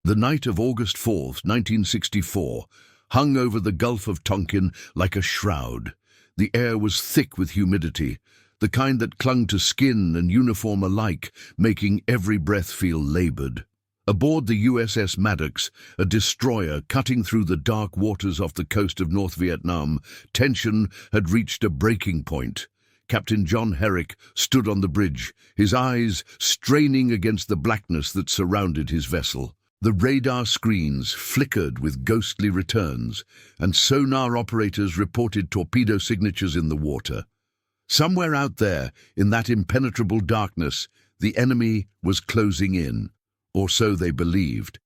The night of August 4th, 1964, hung over the Gulf of Tonkin like a shroud. The air was thick with humidity, the kind that clung to skin and uniform alike, making every breath feel labored. Aboard the USS Maddox, a destroyer cutting through the dark waters off the coast of North Vietnam, tension had reached a breaking point. Captain John Herrick stood on the bridge, his eyes straining against the blackness that surrounded his vessel. The radar screens flickered with ghostly returns, and sonar operators reported torpedo signatures in the water. Somewhere out there, in that impenetrable darkness, the enemy was closing in, or so they believed.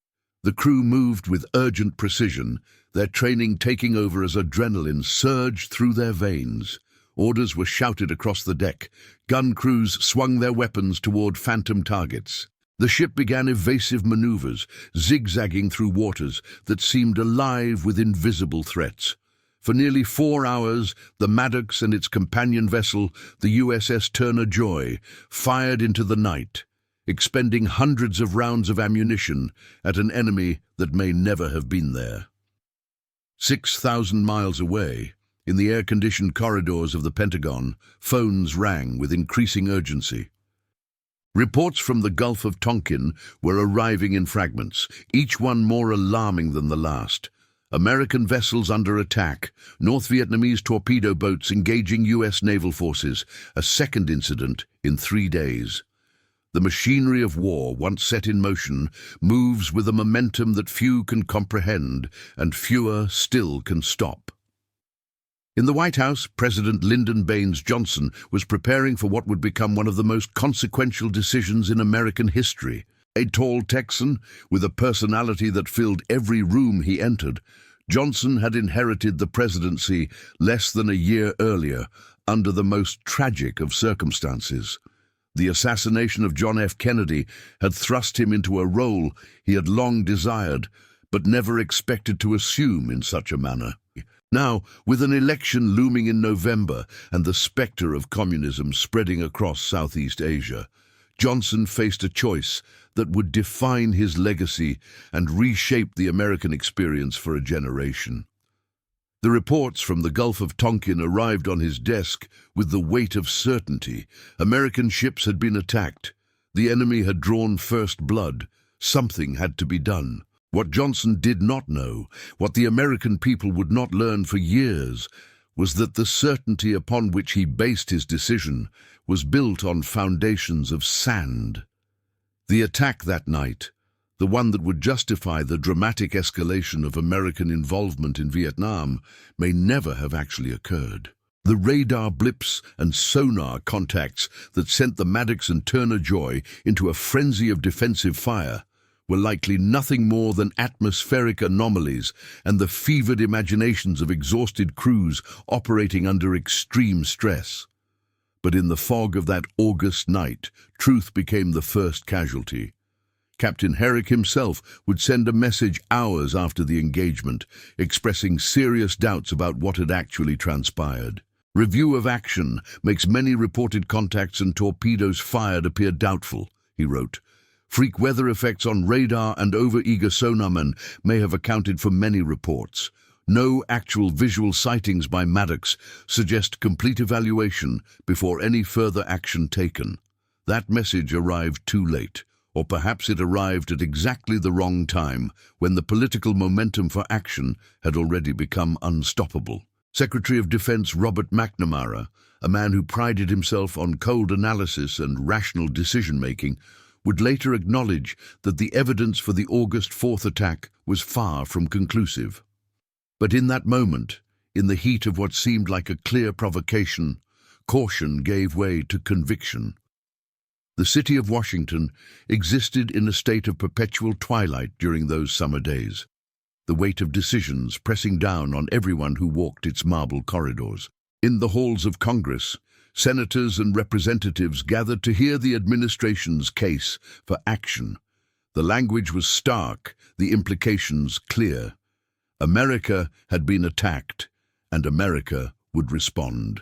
The crew moved with urgent precision, their training taking over as adrenaline surged through their veins. Orders were shouted across the deck. Gun crews swung their weapons toward phantom targets. The ship began evasive maneuvers, zigzagging through waters that seemed alive with invisible threats. For nearly 4 hours, the Maddox and its companion vessel, the USS Turner Joy, fired into the night, expending hundreds of rounds of ammunition at an enemy that may never have been there. 6,000 miles away, in the air-conditioned corridors of the Pentagon, phones rang with increasing urgency. Reports from the Gulf of Tonkin were arriving in fragments, each one more alarming than the last. American vessels under attack, North Vietnamese torpedo boats engaging U.S. naval forces, a second incident in 3 days. The machinery of war, once set in motion, moves with a momentum that few can comprehend and fewer still can stop. In the White House, President Lyndon Baines Johnson was preparing for what would become one of the most consequential decisions in American history. A tall Texan, with a personality that filled every room he entered, Johnson had inherited the presidency less than a year earlier, under the most tragic of circumstances. The assassination of John F. Kennedy had thrust him into a role he had long desired, but never expected to assume in such a manner. Now, with an election looming in November and the specter of communism spreading across Southeast Asia, Johnson faced a choice that would define his legacy and reshape the American experience for a generation. The reports from the Gulf of Tonkin arrived on his desk with the weight of certainty. American ships had been attacked. The enemy had drawn first blood. Something had to be done. What Johnson did not know, what the American people would not learn for years, was that the certainty upon which he based his decision was built on foundations of sand. The attack that night, the one that would justify the dramatic escalation of American involvement in Vietnam, may never have actually occurred. The radar blips and sonar contacts that sent the Maddox and Turner Joy into a frenzy of defensive fire were likely nothing more than atmospheric anomalies and the fevered imaginations of exhausted crews operating under extreme stress. But in the fog of that August night, truth became the first casualty. Captain Herrick himself would send a message hours after the engagement, expressing serious doubts about what had actually transpired. "Review of action makes many reported contacts and torpedoes fired appear doubtful," he wrote. "Freak weather effects on radar and over-eager sonarmen may have accounted for many reports. No actual visual sightings by Maddox suggest complete evaluation before any further action taken." That message arrived too late, or perhaps it arrived at exactly the wrong time, when the political momentum for action had already become unstoppable. Secretary of Defense Robert McNamara, a man who prided himself on cold analysis and rational decision-making, would later acknowledge that the evidence for the August 4th attack was far from conclusive. But in that moment, in the heat of what seemed like a clear provocation, caution gave way to conviction. The city of Washington existed in a state of perpetual twilight during those summer days, the weight of decisions pressing down on everyone who walked its marble corridors. In the halls of Congress, senators and representatives gathered to hear the administration's case for action. The language was stark, the implications clear. America had been attacked, and America would respond.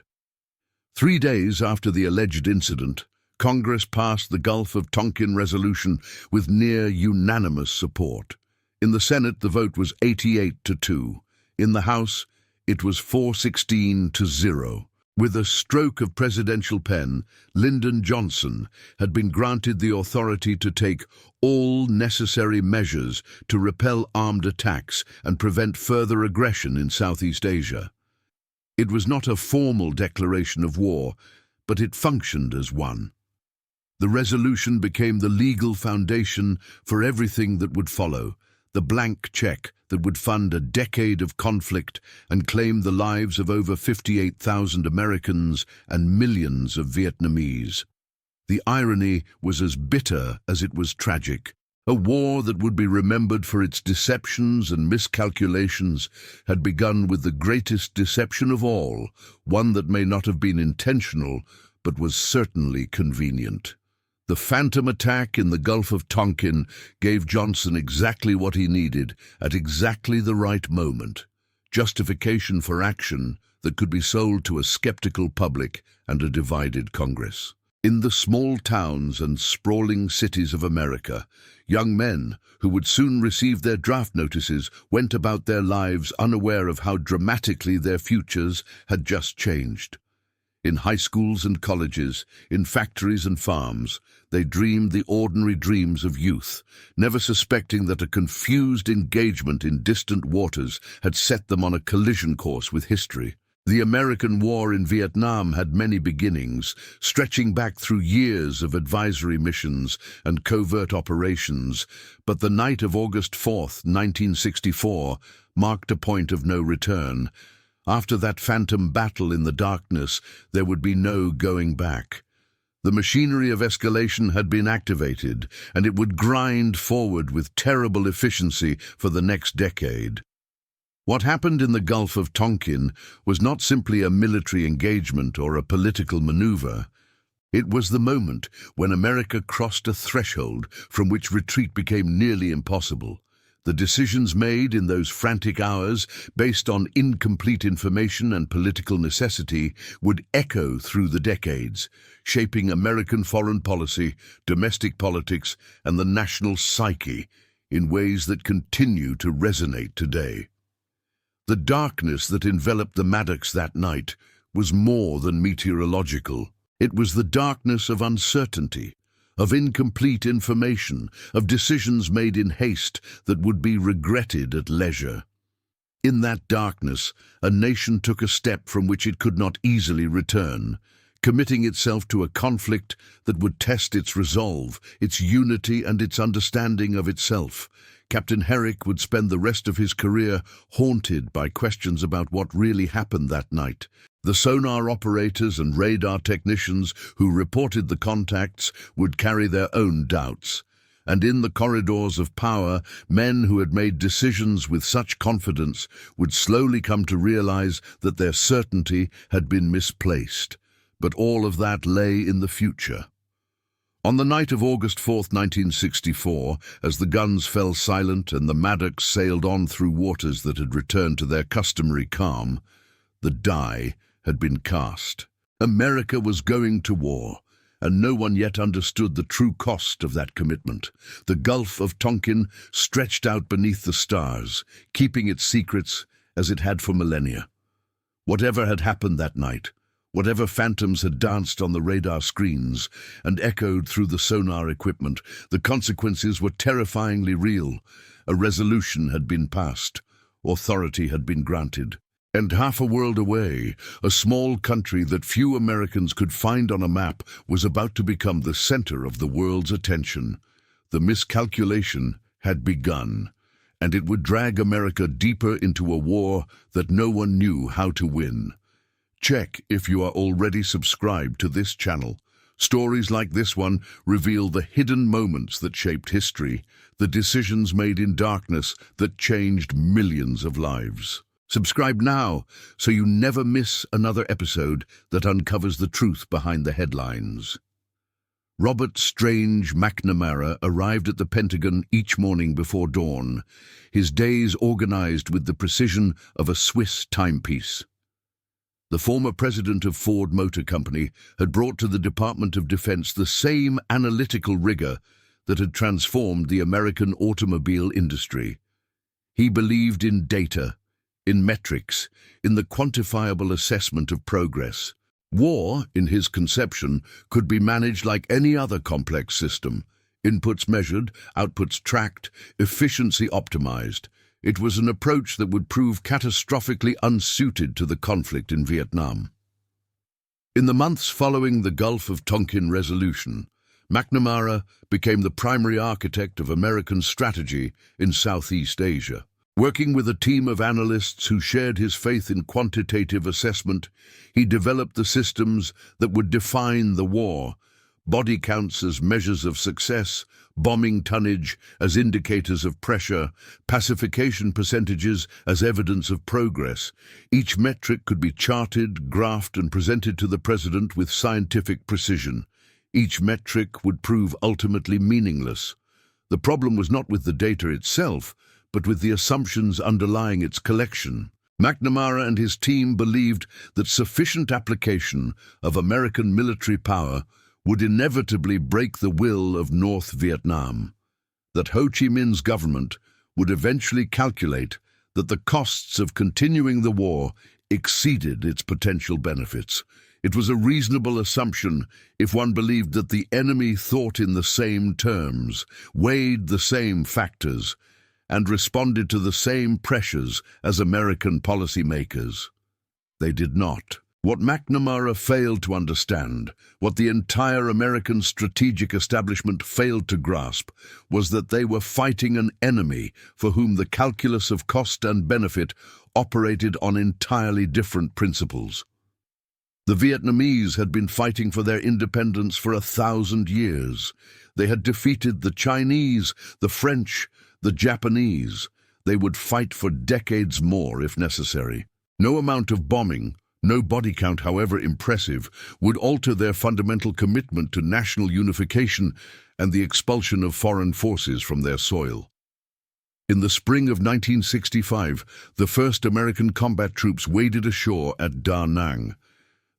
3 days after the alleged incident, Congress passed the Gulf of Tonkin Resolution with near unanimous support. In the Senate, the vote was 88-2. In the House, it was 416-0. With a stroke of presidential pen, Lyndon Johnson had been granted the authority to take all necessary measures to repel armed attacks and prevent further aggression in Southeast Asia. It was not a formal declaration of war, but it functioned as one. The resolution became the legal foundation for everything that would follow, the blank check that would fund a decade of conflict and claim the lives of over 58,000 Americans and millions of Vietnamese. The irony was as bitter as it was tragic. A war that would be remembered for its deceptions and miscalculations had begun with the greatest deception of all, one that may not have been intentional, but was certainly convenient. The phantom attack in the Gulf of Tonkin gave Johnson exactly what he needed at exactly the right moment. Justification for action that could be sold to a skeptical public and a divided Congress. In the small towns and sprawling cities of America, young men who would soon receive their draft notices went about their lives unaware of how dramatically their futures had just changed. In high schools and colleges, in factories and farms, they dreamed the ordinary dreams of youth, never suspecting that a confused engagement in distant waters had set them on a collision course with history. The American war in Vietnam had many beginnings, stretching back through years of advisory missions and covert operations, but the night of August 4th, 1964, marked a point of no return. After that phantom battle in the darkness, there would be no going back. The machinery of escalation had been activated, and it would grind forward with terrible efficiency for the next decade. What happened in the Gulf of Tonkin was not simply a military engagement or a political maneuver. It was the moment when America crossed a threshold from which retreat became nearly impossible. The decisions made in those frantic hours, based on incomplete information and political necessity, would echo through the decades, shaping American foreign policy, domestic politics, and the national psyche in ways that continue to resonate today. The darkness that enveloped the Maddox that night was more than meteorological. It was the darkness of uncertainty, of incomplete information, of decisions made in haste that would be regretted at leisure. In that darkness, a nation took a step from which it could not easily return, committing itself to a conflict that would test its resolve, its unity, and its understanding of itself. Captain Herrick would spend the rest of his career haunted by questions about what really happened that night. The sonar operators and radar technicians who reported the contacts would carry their own doubts. And in the corridors of power, men who had made decisions with such confidence would slowly come to realize that their certainty had been misplaced. But all of that lay in the future. On the night of August 4th, 1964, as the guns fell silent and the Maddox sailed on through waters that had returned to their customary calm, the die had been cast. America was going to war, and no one yet understood the true cost of that commitment. The Gulf of Tonkin stretched out beneath the stars, keeping its secrets as it had for millennia. Whatever had happened that night, whatever phantoms had danced on the radar screens and echoed through the sonar equipment, the consequences were terrifyingly real. A resolution had been passed. Authority had been granted. And half a world away, a small country that few Americans could find on a map was about to become the center of the world's attention. The miscalculation had begun, and it would drag America deeper into a war that no one knew how to win. Check if you are already subscribed to this channel. Stories like this one reveal the hidden moments that shaped history, the decisions made in darkness that changed millions of lives. Subscribe now so you never miss another episode that uncovers the truth behind the headlines. Robert Strange McNamara arrived at the Pentagon each morning before dawn, his days organized with the precision of a Swiss timepiece. The former president of Ford Motor Company had brought to the Department of Defense the same analytical rigor that had transformed the American automobile industry. He believed in data, in metrics, in the quantifiable assessment of progress. War, in his conception, could be managed like any other complex system. Inputs measured, outputs tracked, efficiency optimized. It was an approach that would prove catastrophically unsuited to the conflict in Vietnam. In the months following the Gulf of Tonkin resolution, McNamara became the primary architect of American strategy in Southeast Asia. Working with a team of analysts who shared his faith in quantitative assessment, he developed the systems that would define the war: body counts as measures of success, bombing tonnage as indicators of pressure, pacification percentages as evidence of progress. Each metric could be charted, graphed, and presented to the president with scientific precision. Each metric would prove ultimately meaningless. The problem was not with the data itself, but with the assumptions underlying its collection. McNamara and his team believed that sufficient application of American military power would inevitably break the will of North Vietnam, that Ho Chi Minh's government would eventually calculate that the costs of continuing the war exceeded its potential benefits. It was a reasonable assumption if one believed that the enemy thought in the same terms, weighed the same factors, and responded to the same pressures as American policymakers. They did not. What McNamara failed to understand, what the entire American strategic establishment failed to grasp, was that they were fighting an enemy for whom the calculus of cost and benefit operated on entirely different principles. The Vietnamese had been fighting for their independence for 1,000 years. They had defeated the Chinese, the French, the Japanese. They would fight for decades more if necessary. No amount of bombing, no body count, however impressive, would alter their fundamental commitment to national unification and the expulsion of foreign forces from their soil. In the spring of 1965, the first American combat troops waded ashore at Da Nang.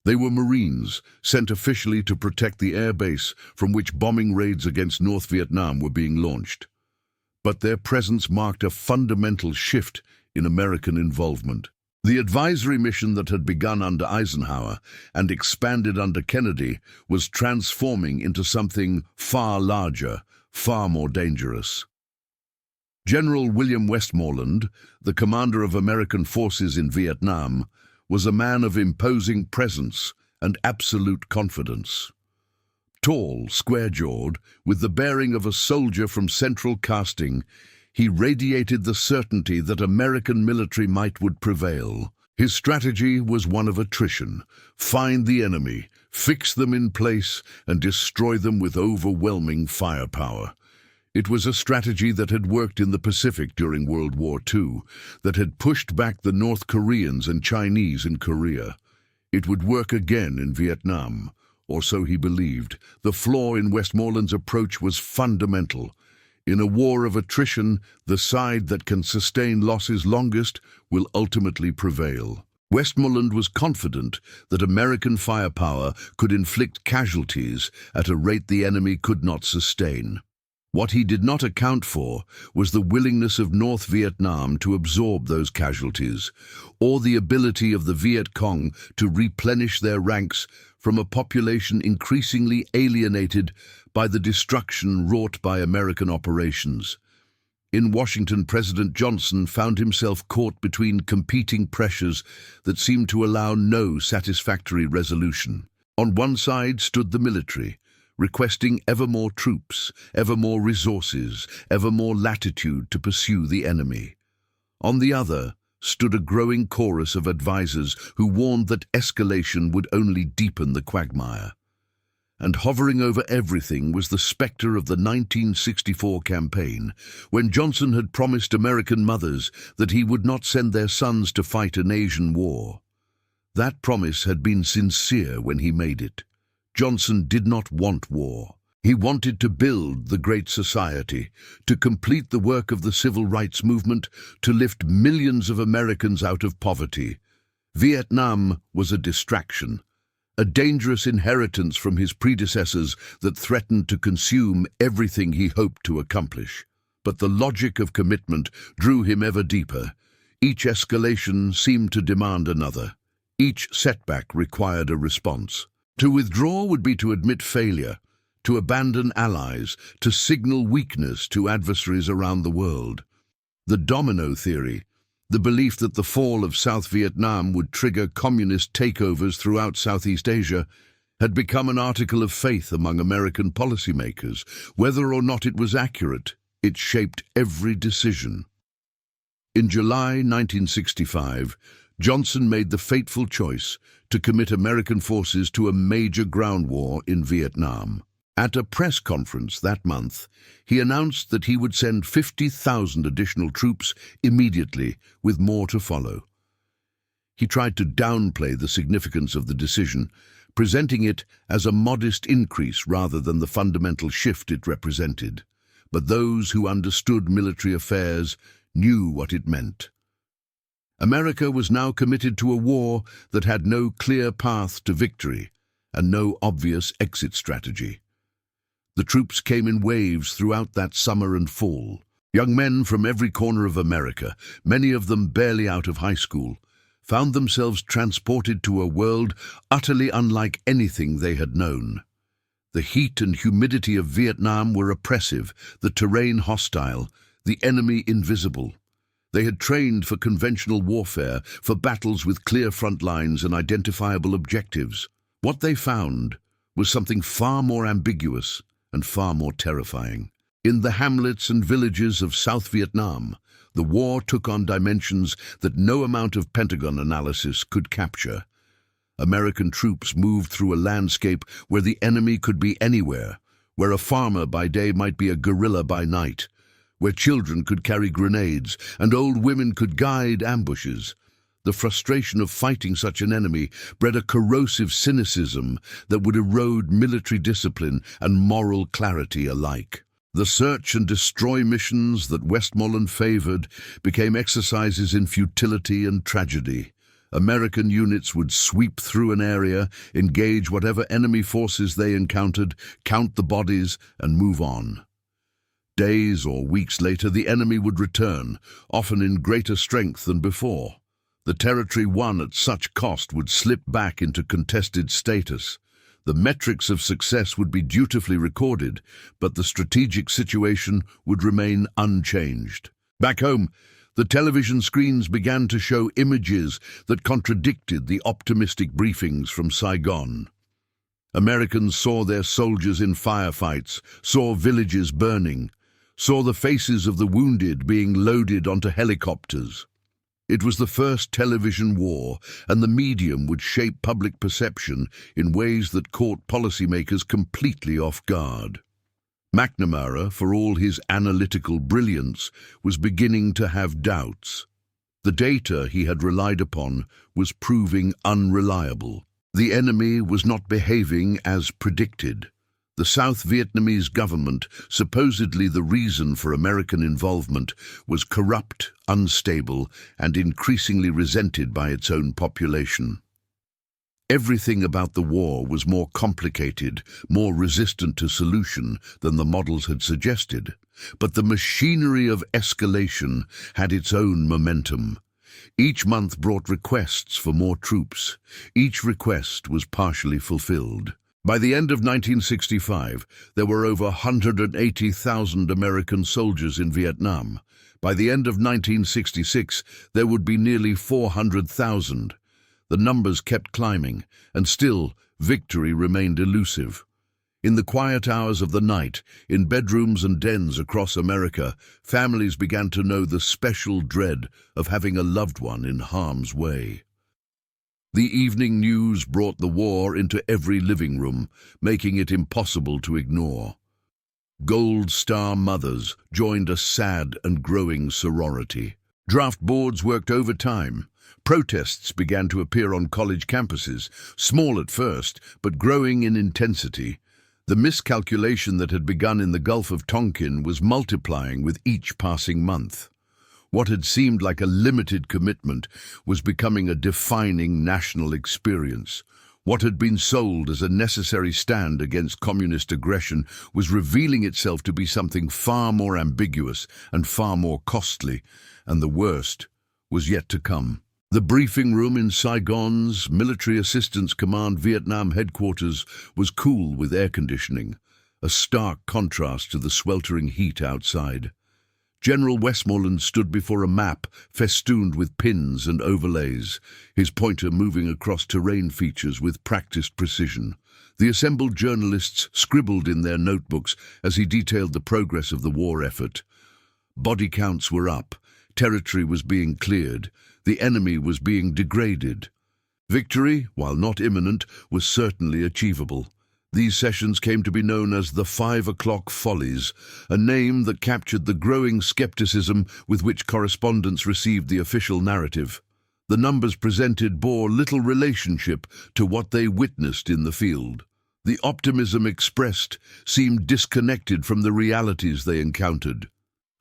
They were Marines, sent officially to protect the air base from which bombing raids against North Vietnam were being launched. But their presence marked a fundamental shift in American involvement. The advisory mission that had begun under Eisenhower and expanded under Kennedy was transforming into something far larger, far more dangerous. General William Westmoreland, the commander of American forces in Vietnam, was a man of imposing presence and absolute confidence. Tall, square-jawed, with the bearing of a soldier from central casting, he radiated the certainty that American military might would prevail. His strategy was one of attrition: find the enemy, fix them in place, and destroy them with overwhelming firepower. It was a strategy that had worked in the Pacific during World War II, that had pushed back the North Koreans and Chinese in Korea. It would work again in Vietnam, or so he believed. The flaw in Westmoreland's approach was fundamental. In a war of attrition, the side that can sustain losses longest will ultimately prevail. Westmoreland was confident that American firepower could inflict casualties at a rate the enemy could not sustain. What he did not account for was the willingness of North Vietnam to absorb those casualties, or the ability of the Viet Cong to replenish their ranks from a population increasingly alienated by the destruction wrought by American operations. In Washington, President Johnson found himself caught between competing pressures that seemed to allow no satisfactory resolution. On one side stood the military, requesting ever more troops, ever more resources, ever more latitude to pursue the enemy. On the other stood a growing chorus of advisers who warned that escalation would only deepen the quagmire. And hovering over everything was the specter of the 1964 campaign, when Johnson had promised American mothers that he would not send their sons to fight an Asian war. That promise had been sincere when he made it. Johnson did not want war. He wanted to build the Great Society, to complete the work of the Civil Rights Movement, to lift millions of Americans out of poverty. Vietnam was a distraction, a dangerous inheritance from his predecessors that threatened to consume everything he hoped to accomplish. But the logic of commitment drew him ever deeper. Each escalation seemed to demand another. Each setback required a response. To withdraw would be to admit failure, to abandon allies, to signal weakness to adversaries around the world. The domino theory, the belief that the fall of South Vietnam would trigger communist takeovers throughout Southeast Asia, had become an article of faith among American policymakers. Whether or not it was accurate, it shaped every decision. In July 1965, Johnson made the fateful choice to commit American forces to a major ground war in Vietnam. At a press conference that month, he announced that he would send 50,000 additional troops immediately, with more to follow. He tried to downplay the significance of the decision, presenting it as a modest increase rather than the fundamental shift it represented. But those who understood military affairs knew what it meant. America was now committed to a war that had no clear path to victory and no obvious exit strategy. The troops came in waves throughout that summer and fall. Young men from every corner of America, many of them barely out of high school, found themselves transported to a world utterly unlike anything they had known. The heat and humidity of Vietnam were oppressive, the terrain hostile, the enemy invisible. They had trained for conventional warfare, for battles with clear front lines and identifiable objectives. What they found was something far more ambiguous and far more terrifying. In the hamlets and villages of South Vietnam, the war took on dimensions that no amount of Pentagon analysis could capture. American troops moved through a landscape where the enemy could be anywhere, where a farmer by day might be a guerrilla by night, where children could carry grenades and old women could guide ambushes. The frustration of fighting such an enemy bred a corrosive cynicism that would erode military discipline and moral clarity alike. The search and destroy missions that Westmoreland favored became exercises in futility and tragedy. American units would sweep through an area, engage whatever enemy forces they encountered, count the bodies, and move on. Days or weeks later, the enemy would return, often in greater strength than before. The territory won at such cost would slip back into contested status. The metrics of success would be dutifully recorded, but the strategic situation would remain unchanged. Back home, the television screens began to show images that contradicted the optimistic briefings from Saigon. Americans saw their soldiers in firefights, saw villages burning, saw the faces of the wounded being loaded onto helicopters. It was the first television war, and the medium would shape public perception in ways that caught policymakers completely off guard. McNamara, for all his analytical brilliance, was beginning to have doubts. The data he had relied upon was proving unreliable. The enemy was not behaving as predicted. The South Vietnamese government, supposedly the reason for American involvement, was corrupt, unstable, and increasingly resented by its own population. Everything about the war was more complicated, more resistant to solution than the models had suggested. But the machinery of escalation had its own momentum. Each month brought requests for more troops. Each request was partially fulfilled. By the end of 1965, there were over 180,000 American soldiers in Vietnam. By the end of 1966, there would be nearly 400,000. The numbers kept climbing, and still, victory remained elusive. In the quiet hours of the night, in bedrooms and dens across America, families began to know the special dread of having a loved one in harm's way. The evening news brought the war into every living room, making it impossible to ignore. Gold Star mothers joined a sad and growing sorority. Draft boards worked overtime. Protests began to appear on college campuses, small at first, but growing in intensity. The miscalculation that had begun in the Gulf of Tonkin was multiplying with each passing month. What had seemed like a limited commitment was becoming a defining national experience, What had been sold as a necessary stand against communist aggression was revealing itself to be something far more ambiguous and far more costly, and the worst was yet to come. The briefing room in Saigon's Military Assistance Command Vietnam headquarters was cool with air conditioning, a stark contrast to the sweltering heat outside. General Westmoreland stood before a map festooned with pins and overlays, his pointer moving across terrain features with practiced precision. The assembled journalists scribbled in their notebooks as he detailed the progress of the war effort. Body counts were up, territory was being cleared, the enemy was being degraded. Victory, while not imminent, was certainly achievable. These sessions came to be known as the 5 o'clock Follies, a name that captured the growing skepticism with which correspondents received the official narrative. The numbers presented bore little relationship to what they witnessed in the field. The optimism expressed seemed disconnected from the realities they encountered.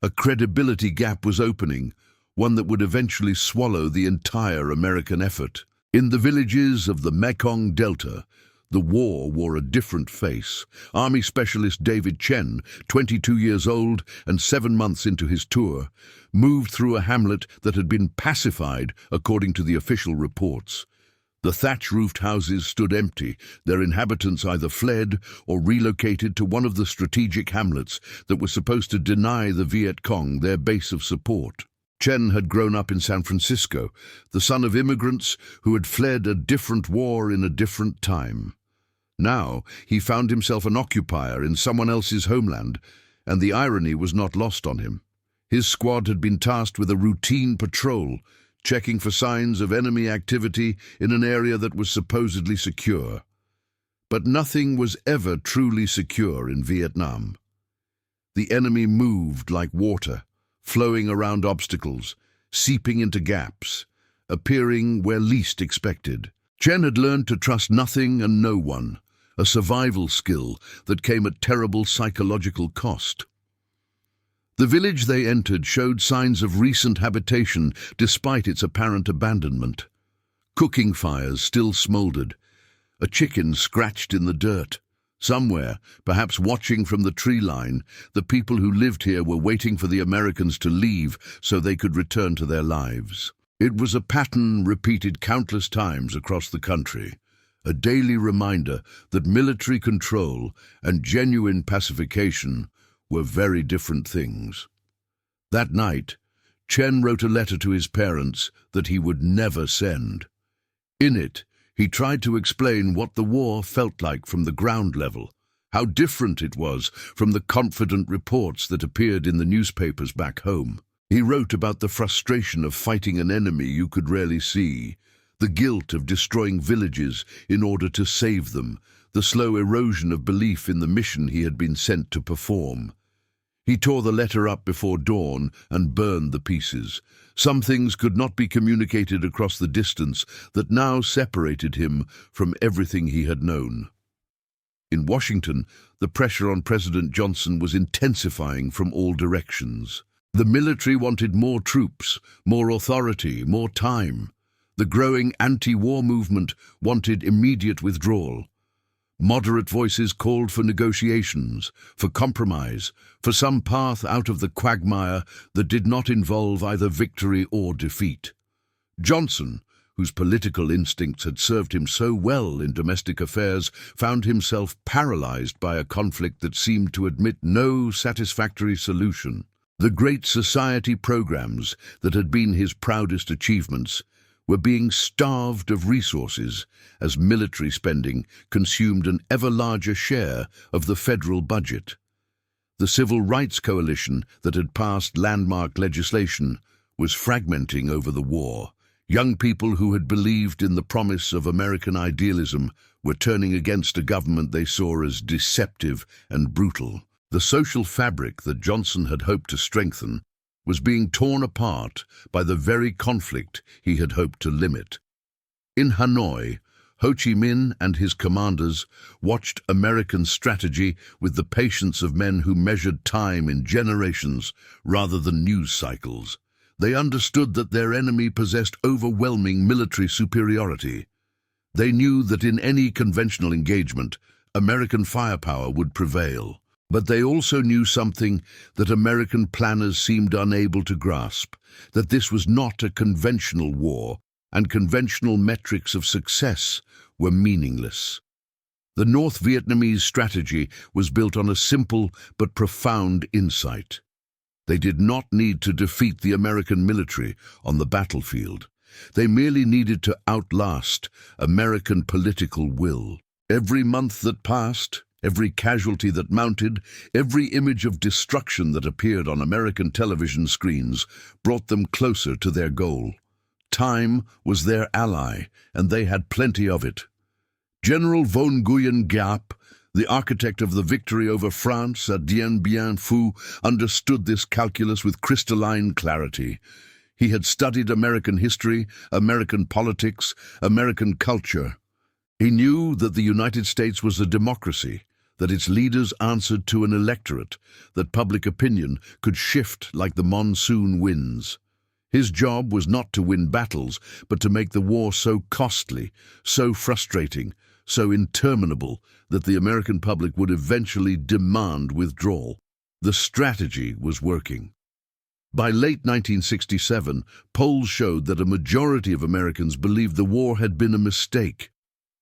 A credibility gap was opening, one that would eventually swallow the entire American effort. In the villages of the Mekong Delta, the war wore a different face. Army Specialist David Chen, 22 years old and 7 months into his tour, moved through a hamlet that had been pacified according to the official reports. The thatch-roofed houses stood empty, their inhabitants either fled or relocated to one of the strategic hamlets that were supposed to deny the Viet Cong their base of support. Chen had grown up in San Francisco, the son of immigrants who had fled a different war in a different time. Now he found himself an occupier in someone else's homeland, and the irony was not lost on him. His squad had been tasked with a routine patrol, checking for signs of enemy activity in an area that was supposedly secure. But nothing was ever truly secure in Vietnam. The enemy moved like water, flowing around obstacles, seeping into gaps, appearing where least expected. Chen had learned to trust nothing and no one, a survival skill that came at terrible psychological cost. The village they entered showed signs of recent habitation despite its apparent abandonment. Cooking fires still smoldered, a chicken scratched in the dirt. Somewhere, perhaps watching from the tree line, the people who lived here were waiting for the Americans to leave so they could return to their lives. It was a pattern repeated countless times across the country, a daily reminder that military control and genuine pacification were very different things. That night, Chen wrote a letter to his parents that he would never send. In it, he tried to explain what the war felt like from the ground level, how different it was from the confident reports that appeared in the newspapers back home. He wrote about the frustration of fighting an enemy you could rarely see, the guilt of destroying villages in order to save them, the slow erosion of belief in the mission he had been sent to perform. He tore the letter up before dawn and burned the pieces. Some things could not be communicated across the distance that now separated him from everything he had known. In Washington, the pressure on President Johnson was intensifying from all directions. The military wanted more troops, more authority, more time. The growing anti-war movement wanted immediate withdrawal. Moderate voices called for negotiations, for compromise, for some path out of the quagmire that did not involve either victory or defeat. Johnson, whose political instincts had served him so well in domestic affairs, found himself paralyzed by a conflict that seemed to admit no satisfactory solution. The great society programs that had been his proudest achievements were being starved of resources as military spending consumed an ever larger share of the federal budget. The civil rights coalition that had passed landmark legislation was fragmenting over the war. Young people who had believed in the promise of American idealism were turning against a government they saw as deceptive and brutal. The social fabric that Johnson had hoped to strengthen was being torn apart by the very conflict he had hoped to limit. In Hanoi, Ho Chi Minh and his commanders watched American strategy with the patience of men who measured time in generations rather than news cycles. They understood that their enemy possessed overwhelming military superiority. They knew that in any conventional engagement, American firepower would prevail. But they also knew something that American planners seemed unable to grasp, that this was not a conventional war, and conventional metrics of success were meaningless. The North Vietnamese strategy was built on a simple but profound insight. They did not need to defeat the American military on the battlefield. They merely needed to outlast American political will. Every month that passed, every casualty that mounted, every image of destruction that appeared on American television screens brought them closer to their goal. Time was their ally, and they had plenty of it. General von Nguyen Giap, the architect of the victory over France at Dien Bien Phu, understood this calculus with crystalline clarity. He had studied American history, American politics, American culture. He knew that the United States was a democracy, that its leaders answered to an electorate, that public opinion could shift like the monsoon winds. His job was not to win battles, but to make the war so costly, so frustrating, so interminable that the American public would eventually demand withdrawal. The strategy was working. By late 1967, polls showed that a majority of Americans believed the war had been a mistake.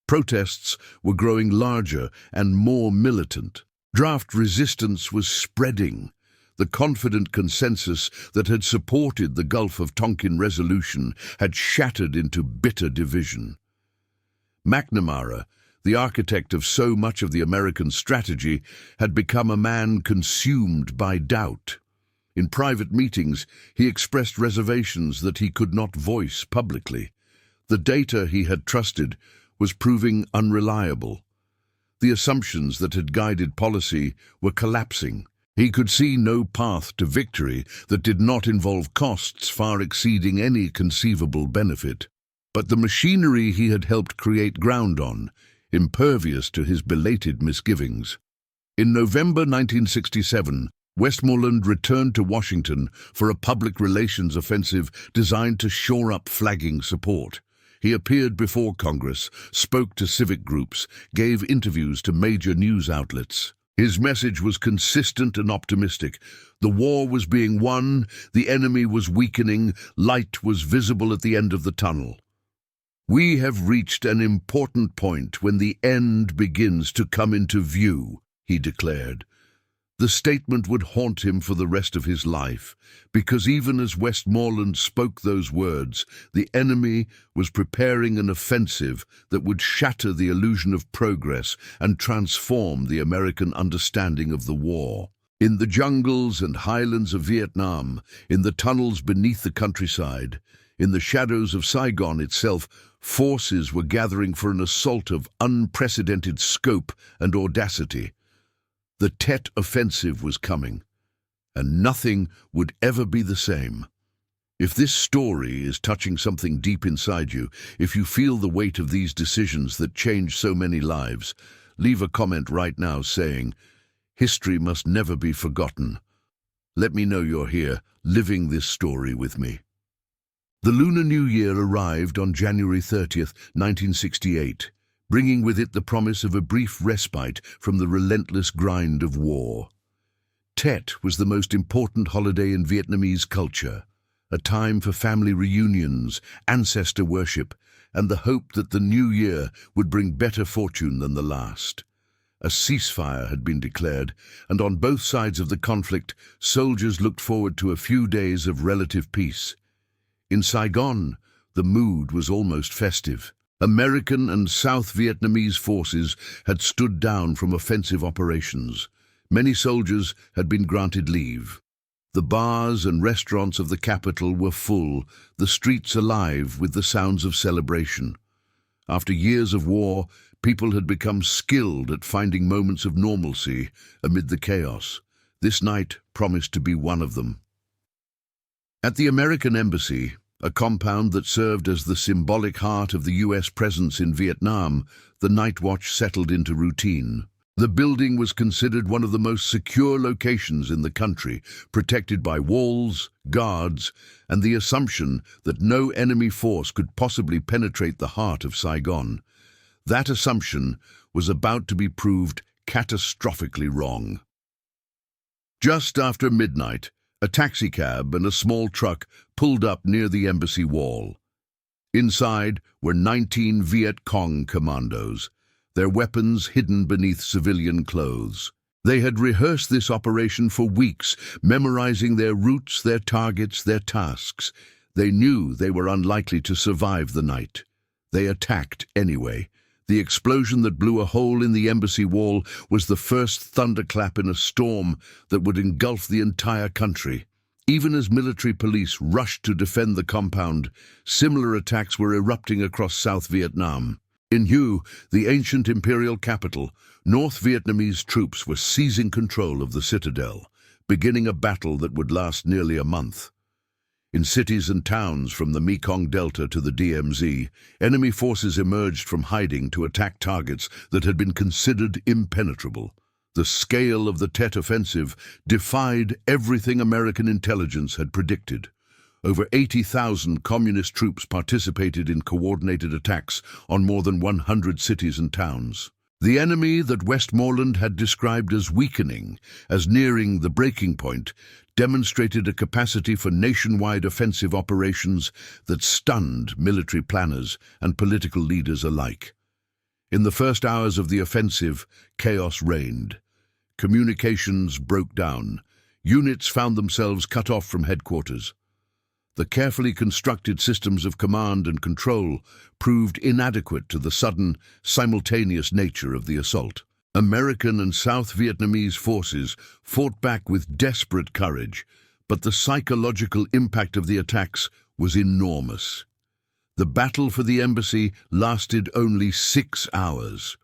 Protests were growing larger and more militant. Draft resistance was spreading. The confident consensus that had supported the Gulf of Tonkin resolution had shattered into bitter division. McNamara, the architect of so much of the American strategy, had become a man consumed by doubt. In private meetings, he expressed reservations that he could not voice publicly. The data he had trusted was proving unreliable. The assumptions that had guided policy were collapsing. He could see no path to victory that did not involve costs far exceeding any conceivable benefit. But the machinery he had helped create ground on, impervious to his belated misgivings. In November 1967, Westmoreland returned to Washington for a public relations offensive designed to shore up flagging support. He appeared before Congress, spoke to civic groups, gave interviews to major news outlets. His message was consistent and optimistic. The war was being won, the enemy was weakening, light was visible at the end of the tunnel. "We have reached an important point when the end begins to come into view," he declared. The statement would haunt him for the rest of his life, because even as Westmoreland spoke those words, the enemy was preparing an offensive that would shatter the illusion of progress and transform the American understanding of the war. In the jungles and highlands of Vietnam, in the tunnels beneath the countryside, in the shadows of Saigon itself, forces were gathering for an assault of unprecedented scope and audacity. The Tet Offensive was coming, and nothing would ever be the same. If this story is touching something deep inside you, if you feel the weight of these decisions that changed so many lives, leave a comment right now saying, "History must never be forgotten." Let me know you're here, living this story with me. The Lunar New Year arrived on January 30th, 1968. Bringing with it the promise of a brief respite from the relentless grind of war. Tet was the most important holiday in Vietnamese culture, a time for family reunions, ancestor worship, and the hope that the new year would bring better fortune than the last. A ceasefire had been declared, and on both sides of the conflict, soldiers looked forward to a few days of relative peace. In Saigon, the mood was almost festive. American and South Vietnamese forces had stood down from offensive operations. Many soldiers had been granted leave. The bars and restaurants of the capital were full, the streets alive with the sounds of celebration. After years of war, people had become skilled at finding moments of normalcy amid the chaos. This night promised to be one of them. At the American Embassy, a compound that served as the symbolic heart of the U.S. presence in Vietnam, the night watch settled into routine. The building was considered one of the most secure locations in the country, protected by walls, guards, and the assumption that no enemy force could possibly penetrate the heart of Saigon. That assumption was about to be proved catastrophically wrong. Just after midnight, a taxicab and a small truck pulled up near the embassy wall. Inside were 19 Viet Cong commandos, their weapons hidden beneath civilian clothes. They had rehearsed this operation for weeks, memorizing their routes, their targets, their tasks. They knew they were unlikely to survive the night. They attacked anyway. The explosion that blew a hole in the embassy wall was the first thunderclap in a storm that would engulf the entire country. Even as military police rushed to defend the compound, similar attacks were erupting across South Vietnam. In Hue, the ancient imperial capital, North Vietnamese troops were seizing control of the citadel, beginning a battle that would last nearly a month. In cities and towns from the Mekong Delta to the DMZ, enemy forces emerged from hiding to attack targets that had been considered impenetrable. The scale of the Tet Offensive defied everything American intelligence had predicted. Over 80,000 communist troops participated in coordinated attacks on more than 100 cities and towns. The enemy that Westmoreland had described as weakening, as nearing the breaking point, demonstrated a capacity for nationwide offensive operations that stunned military planners and political leaders alike. In the first hours of the offensive, chaos reigned. Communications broke down. Units found themselves cut off from headquarters. The carefully constructed systems of command and control proved inadequate to the sudden, simultaneous nature of the assault. American and South Vietnamese forces fought back with desperate courage, but the psychological impact of the attacks was enormous. The battle for the embassy lasted only 6 hours.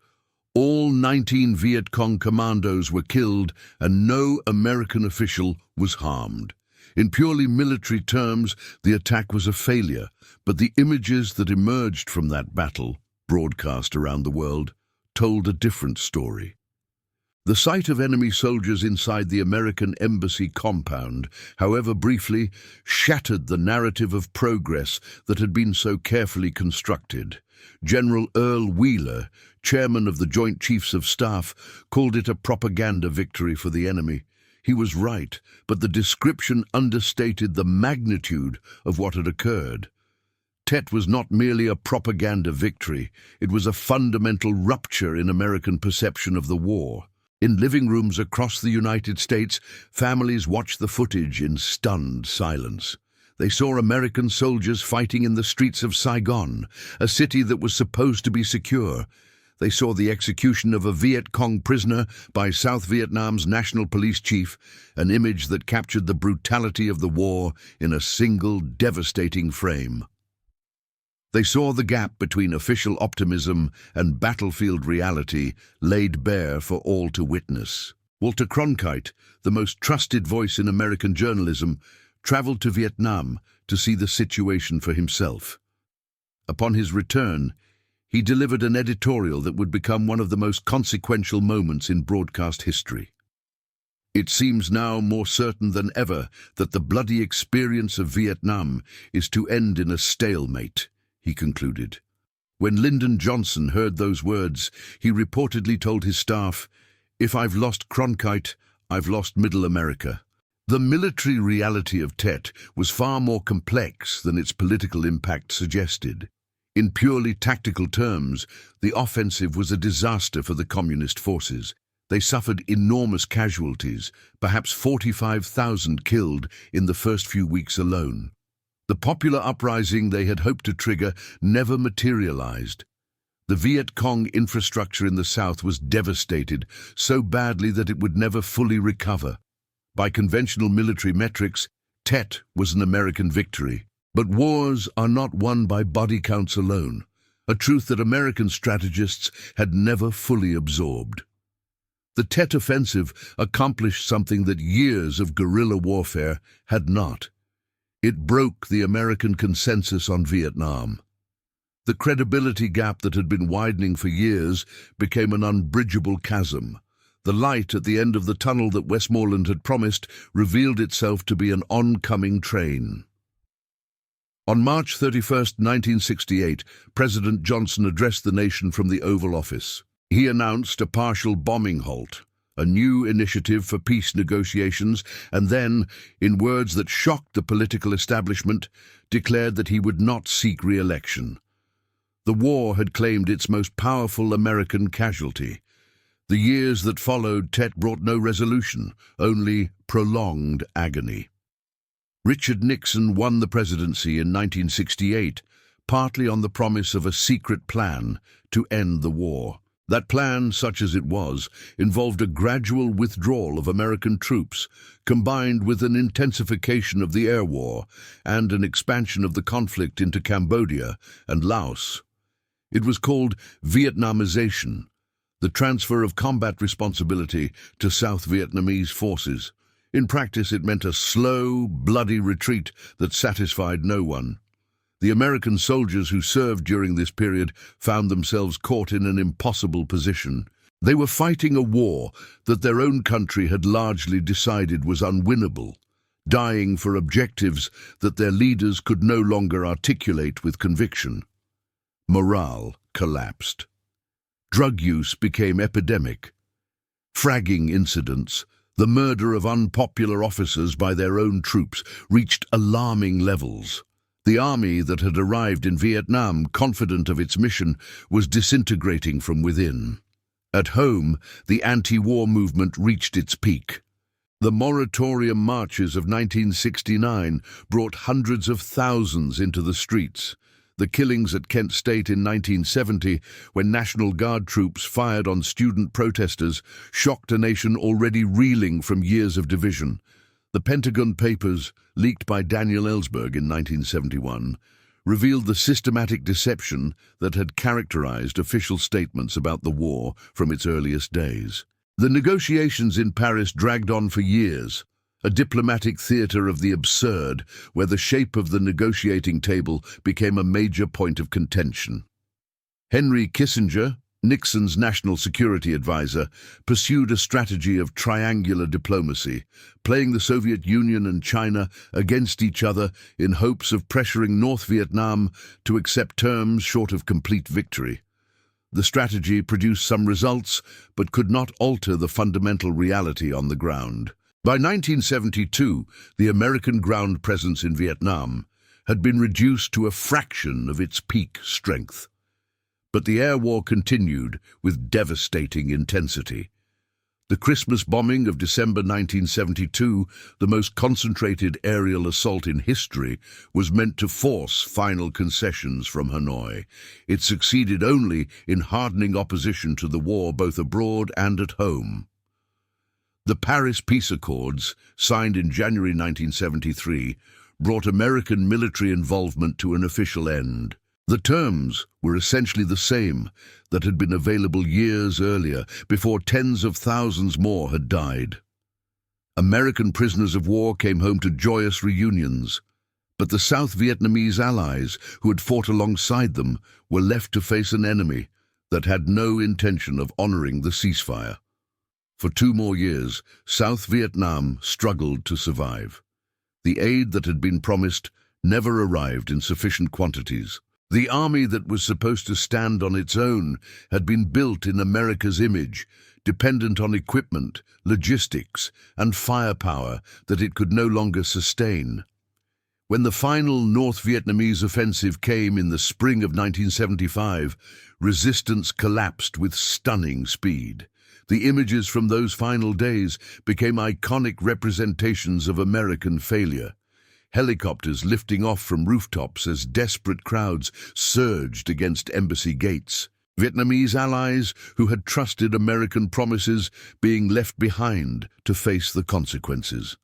All 19 Viet Cong commandos were killed and no American official was harmed. In purely military terms, the attack was a failure, but the images that emerged from that battle, broadcast around the world, told a different story. The sight of enemy soldiers inside the American embassy compound, however briefly, shattered the narrative of progress that had been so carefully constructed. General Earl Wheeler, chairman of the Joint Chiefs of Staff, called it a propaganda victory for the enemy. He was right, but the description understated the magnitude of what had occurred. Tet was not merely a propaganda victory, it was a fundamental rupture in American perception of the war. In living rooms across the United States, families watched the footage in stunned silence. They saw American soldiers fighting in the streets of Saigon, a city that was supposed to be secure. They saw the execution of a Viet Cong prisoner by South Vietnam's national police chief, an image that captured the brutality of the war in a single devastating frame. They saw the gap between official optimism and battlefield reality laid bare for all to witness. Walter Cronkite, the most trusted voice in American journalism, traveled to Vietnam to see the situation for himself. Upon his return, he delivered an editorial that would become one of the most consequential moments in broadcast history. It seems now more certain than ever that the bloody experience of Vietnam is to end in a stalemate, he concluded. When Lyndon Johnson heard those words, he reportedly told his staff, "If I've lost Cronkite, I've lost Middle America." The military reality of Tet was far more complex than its political impact suggested. In purely tactical terms, the offensive was a disaster for the communist forces. They suffered enormous casualties, perhaps 45,000 killed in the first few weeks alone. The popular uprising they had hoped to trigger never materialized. The Viet Cong infrastructure in the south was devastated, so badly that it would never fully recover. By conventional military metrics, Tet was an American victory. But wars are not won by body counts alone, a truth that American strategists had never fully absorbed. The Tet Offensive accomplished something that years of guerrilla warfare had not. It broke the American consensus on Vietnam. The credibility gap that had been widening for years became an unbridgeable chasm. The light at the end of the tunnel that Westmoreland had promised revealed itself to be an oncoming train. On March 31, 1968, President Johnson addressed the nation from the Oval Office. He announced a partial bombing halt, a new initiative for peace negotiations, and then, in words that shocked the political establishment, declared that he would not seek re-election. The war had claimed its most powerful American casualty. The years that followed brought no resolution, only prolonged agony. Richard Nixon won the presidency in 1968, partly on the promise of a secret plan to end the war. That plan, such as it was, involved a gradual withdrawal of American troops, combined with an intensification of the air war and an expansion of the conflict into Cambodia and Laos. It was called Vietnamization, the transfer of combat responsibility to South Vietnamese forces. In practice, it meant a slow, bloody retreat that satisfied no one. The American soldiers who served during this period found themselves caught in an impossible position. They were fighting a war that their own country had largely decided was unwinnable, dying for objectives that their leaders could no longer articulate with conviction. Morale collapsed. Drug use became epidemic. Fragging incidents, the murder of unpopular officers by their own troops, reached alarming levels. The army that had arrived in Vietnam, confident of its mission, was disintegrating from within. At home, the anti-war movement reached its peak. The moratorium marches of 1969 brought hundreds of thousands into the streets. The killings at Kent State in 1970, when National Guard troops fired on student protesters, shocked a nation already reeling from years of division. The Pentagon Papers, leaked by Daniel Ellsberg in 1971, revealed the systematic deception that had characterized official statements about the war from its earliest days. The negotiations in Paris dragged on for years, a diplomatic theater of the absurd where the shape of the negotiating table became a major point of contention. Henry Kissinger, Nixon's national security advisor, pursued a strategy of triangular diplomacy, playing the Soviet Union and China against each other in hopes of pressuring North Vietnam to accept terms short of complete victory. The strategy produced some results, but could not alter the fundamental reality on the ground. By 1972, the American ground presence in Vietnam had been reduced to a fraction of its peak strength. But the air war continued with devastating intensity. The Christmas bombing of December 1972, the most concentrated aerial assault in history, was meant to force final concessions from Hanoi. It succeeded only in hardening opposition to the war both abroad and at home. The Paris Peace Accords, signed in January 1973, brought American military involvement to an official end. The terms were essentially the same that had been available years earlier, before tens of thousands more had died. American prisoners of war came home to joyous reunions, but the South Vietnamese allies who had fought alongside them were left to face an enemy that had no intention of honoring the ceasefire. For 2 more years, South Vietnam struggled to survive. The aid that had been promised never arrived in sufficient quantities. The army that was supposed to stand on its own had been built in America's image, dependent on equipment, logistics, and firepower that it could no longer sustain. When the final North Vietnamese offensive came in the spring of 1975, resistance collapsed with stunning speed. The images from those final days became iconic representations of American failure. Helicopters lifting off from rooftops as desperate crowds surged against embassy gates. Vietnamese allies who had trusted American promises being left behind to face the consequences.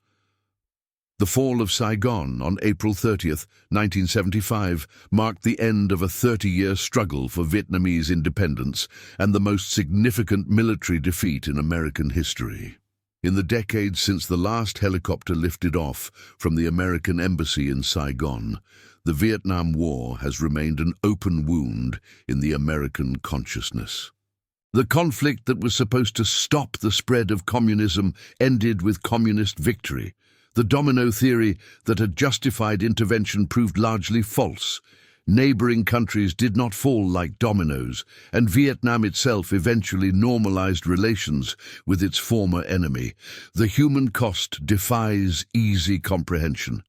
The fall of Saigon on April 30th, 1975, marked the end of a 30-year struggle for Vietnamese independence and the most significant military defeat in American history. In the decades since the last helicopter lifted off from the American embassy in Saigon, the Vietnam War has remained an open wound in the American consciousness. The conflict that was supposed to stop the spread of communism ended with communist victory. The domino theory that had justified intervention proved largely false. Neighboring countries did not fall like dominoes, and Vietnam itself eventually normalized relations with its former enemy. The human cost defies easy comprehension.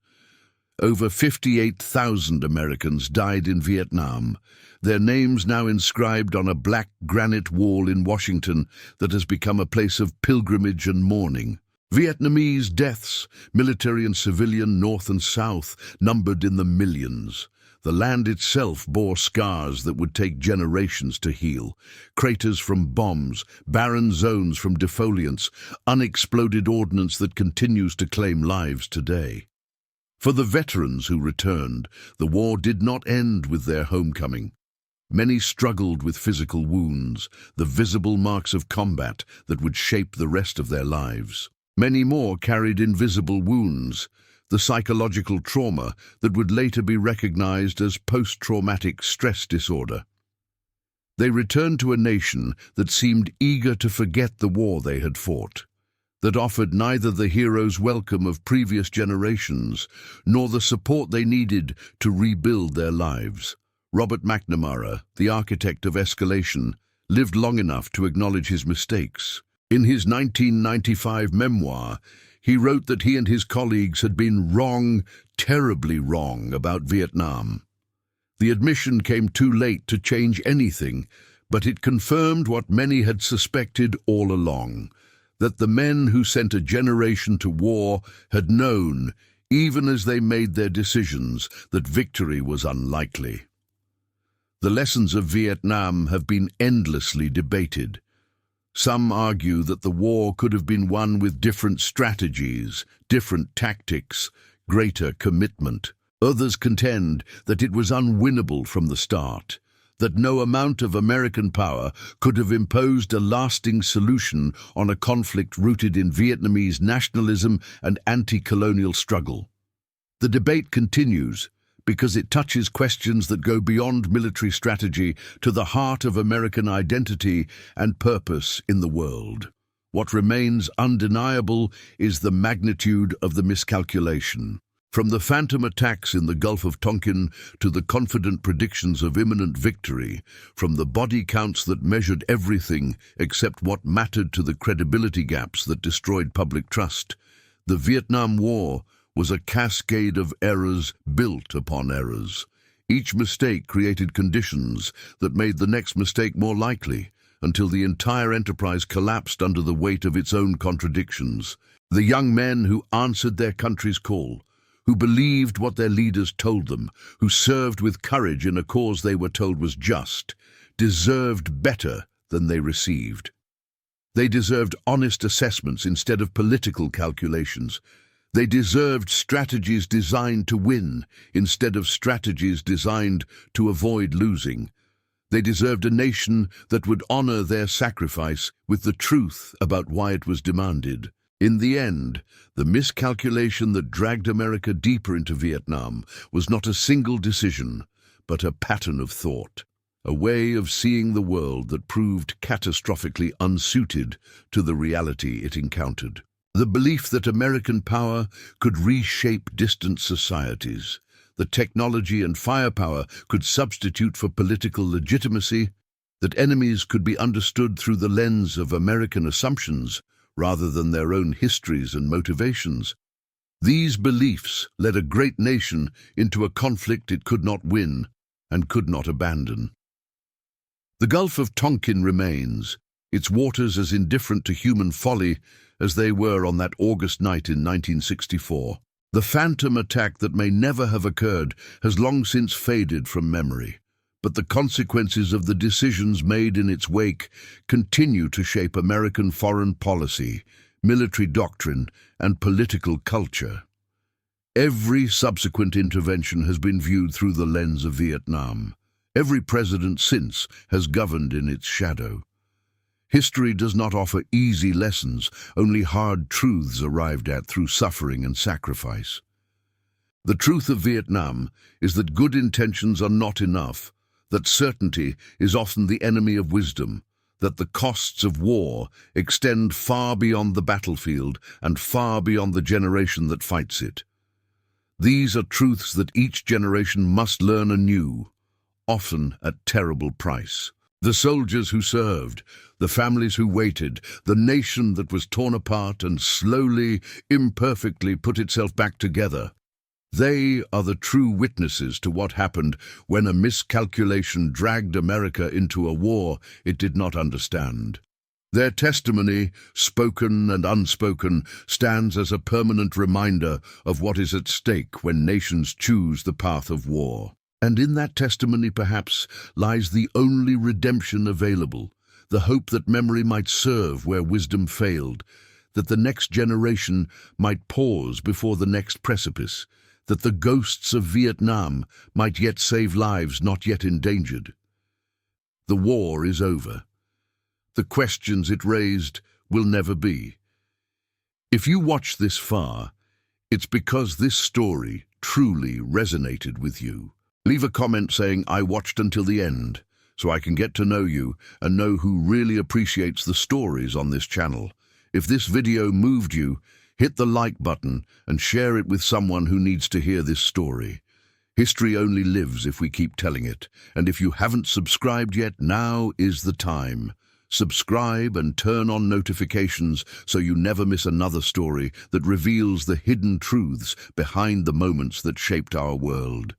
Over 58,000 Americans died in Vietnam, their names now inscribed on a black granite wall in Washington that has become a place of pilgrimage and mourning. Vietnamese deaths, military and civilian, north and south, numbered in the millions. The land itself bore scars that would take generations to heal. Craters from bombs, barren zones from defoliants, unexploded ordnance that continues to claim lives today. For the veterans who returned, the war did not end with their homecoming. Many struggled with physical wounds, the visible marks of combat that would shape the rest of their lives. Many more carried invisible wounds, the psychological trauma that would later be recognized as post-traumatic stress disorder. They returned to a nation that seemed eager to forget the war they had fought, that offered neither the hero's welcome of previous generations nor the support they needed to rebuild their lives. Robert McNamara, the architect of escalation, lived long enough to acknowledge his mistakes. In his 1995 memoir, he wrote that he and his colleagues had been wrong, terribly wrong, about Vietnam. The admission came too late to change anything, but it confirmed what many had suspected all along, that the men who sent a generation to war had known, even as they made their decisions, that victory was unlikely. The lessons of Vietnam have been endlessly debated. Some argue that the war could have been won with different strategies, different tactics, greater commitment. Others contend that it was unwinnable from the start, that no amount of American power could have imposed a lasting solution on a conflict rooted in Vietnamese nationalism and anti-colonial struggle. The debate continues because it touches questions that go beyond military strategy to the heart of American identity and purpose in the world. What remains undeniable is the magnitude of the miscalculation. From the phantom attacks in the Gulf of Tonkin to the confident predictions of imminent victory, from the body counts that measured everything except what mattered to the credibility gaps that destroyed public trust, the Vietnam War was a cascade of errors built upon errors. Each mistake created conditions that made the next mistake more likely, until the entire enterprise collapsed under the weight of its own contradictions. The young men who answered their country's call, who believed what their leaders told them, who served with courage in a cause they were told was just, deserved better than they received. They deserved honest assessments instead of political calculations. They deserved strategies designed to win instead of strategies designed to avoid losing. They deserved a nation that would honor their sacrifice with the truth about why it was demanded. In the end, the miscalculation that dragged America deeper into Vietnam was not a single decision, but a pattern of thought, a way of seeing the world that proved catastrophically unsuited to the reality it encountered. The belief that American power could reshape distant societies, that technology and firepower could substitute for political legitimacy, that enemies could be understood through the lens of American assumptions rather than their own histories and motivations. These beliefs led a great nation into a conflict it could not win and could not abandon. The Gulf of Tonkin remains, its waters as indifferent to human folly as they were on that August night in 1964. The phantom attack that may never have occurred has long since faded from memory, but the consequences of the decisions made in its wake continue to shape American foreign policy, military doctrine, and political culture. Every subsequent intervention has been viewed through the lens of Vietnam. Every president since has governed in its shadow. History does not offer easy lessons, only hard truths arrived at through suffering and sacrifice. The truth of Vietnam is that good intentions are not enough, that certainty is often the enemy of wisdom, that the costs of war extend far beyond the battlefield and far beyond the generation that fights it. These are truths that each generation must learn anew, often at terrible price. The soldiers who served, the families who waited, the nation that was torn apart and slowly, imperfectly put itself back together. They are the true witnesses to what happened when a miscalculation dragged America into a war it did not understand. Their testimony, spoken and unspoken, stands as a permanent reminder of what is at stake when nations choose the path of war. And in that testimony, perhaps, lies the only redemption available, the hope that memory might serve where wisdom failed, that the next generation might pause before the next precipice, that the ghosts of Vietnam might yet save lives not yet endangered. The war is over. The questions it raised will never be. If you watch this far, it's because this story truly resonated with you. Leave a comment saying, "I watched until the end," so I can get to know you and know who really appreciates the stories on this channel. If this video moved you, hit the like button and share it with someone who needs to hear this story. History only lives if we keep telling it, and if you haven't subscribed yet, now is the time. Subscribe and turn on notifications so you never miss another story that reveals the hidden truths behind the moments that shaped our world.